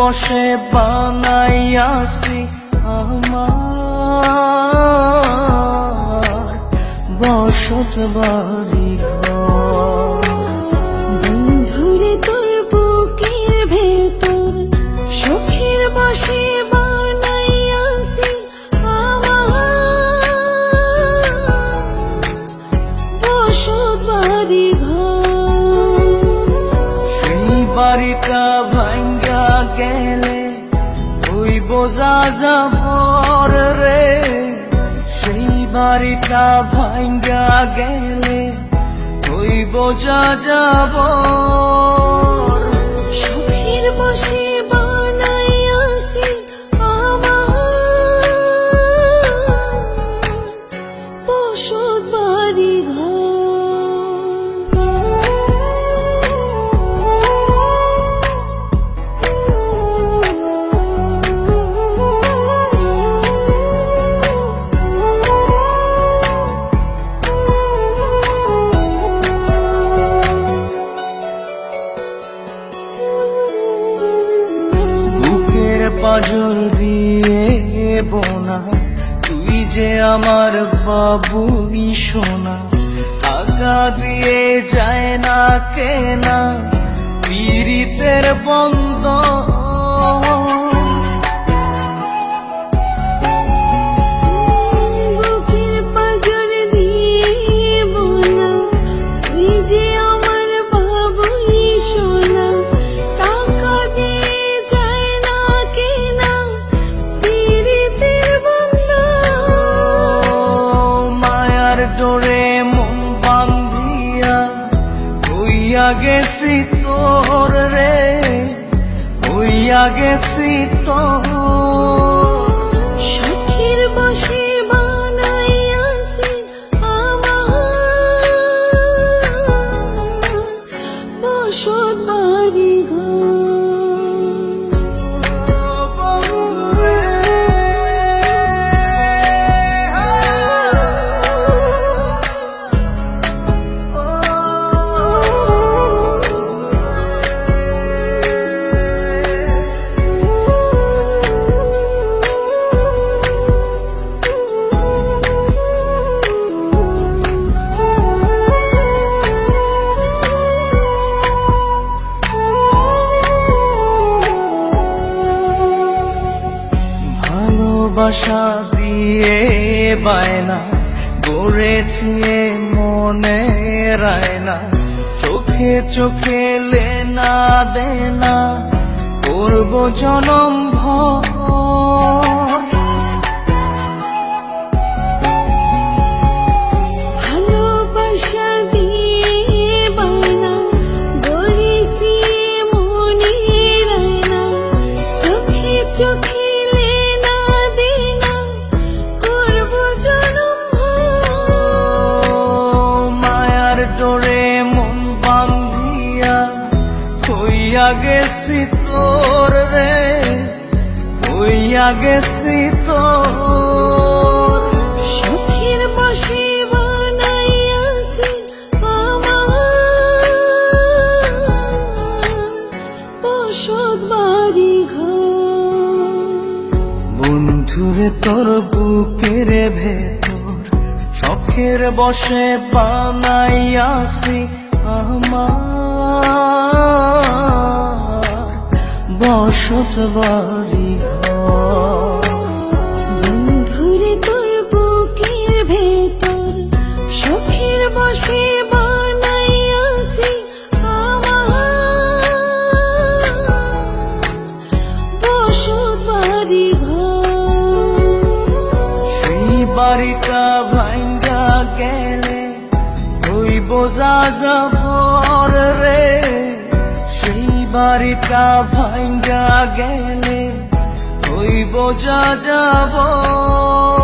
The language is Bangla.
বসে বানাইয়াছি আমার বসত বাড়ি ঘর। বন্ধুরে তোর বুকের ভেতর সুখের বসে বানাইয়াছি আমার বসত বাড়ি ঘর। সেই বাড়িটা ভাঙ্গা গেলে ওই বোঝা যাবর রে, সেই বাড়িটা ভাঙ্গা গেলে ওই বোঝা যাবর। সুখের বসে বানাইয়াছি আমার বসত বাড়ি ঘর। পাজর দিয়ে বোনা তুই যে আমার বাবুই সোনা, টাকা দিয়ে যায় না কেনা পীড়িতের বন্ধ। বুকের পাজর দিয়ে বোনা তুই যে আমার বাবুই সোনা, টাকা দিয়ে যায় না কেনা পীড়িতের বন্ধন। মায়ার ডোরে মন বান্ধিয়া হইয়া গেছি তোর রে, হইয়া গেছি তোর। সুখের বসে বানাইয়াছি আমার বসত বাড়ি ঘর। ভালোবাসা দিয়ে বায়না গড়েছি মনে রায়না, চোখে চোখে লেনা দেনা করব জনম ভর। ভালোবাসা দিয়ে বায়না গড়েছি মনে রায়না, চোখে চোখে লেনা দেনা করব জনম ভর। মায়ার ডোরে মন বান্ধিয়া হইয়া গেছি তোর রে, হইয়া গেছি তোর। সুখের বসে বানাইয়াছি আমার বসত বাড়ি ঘর। বন্ধুরে তোর বুকের ভেতর শখের বসে বানাইয়াছি আমার বসত বাড়ি ঘর। বন্ধুরে তোর বুকের ভেতর সুখের বসে বানাইয়াছি আমার বসত বাড়ি ঘর। সেই বাড়িটা ভাঙ্গা গেলে ওই বোঝা যাবর রে, সেই বাড়িটা ভাঙ্গা গেলে ওই বোঝা যাবর।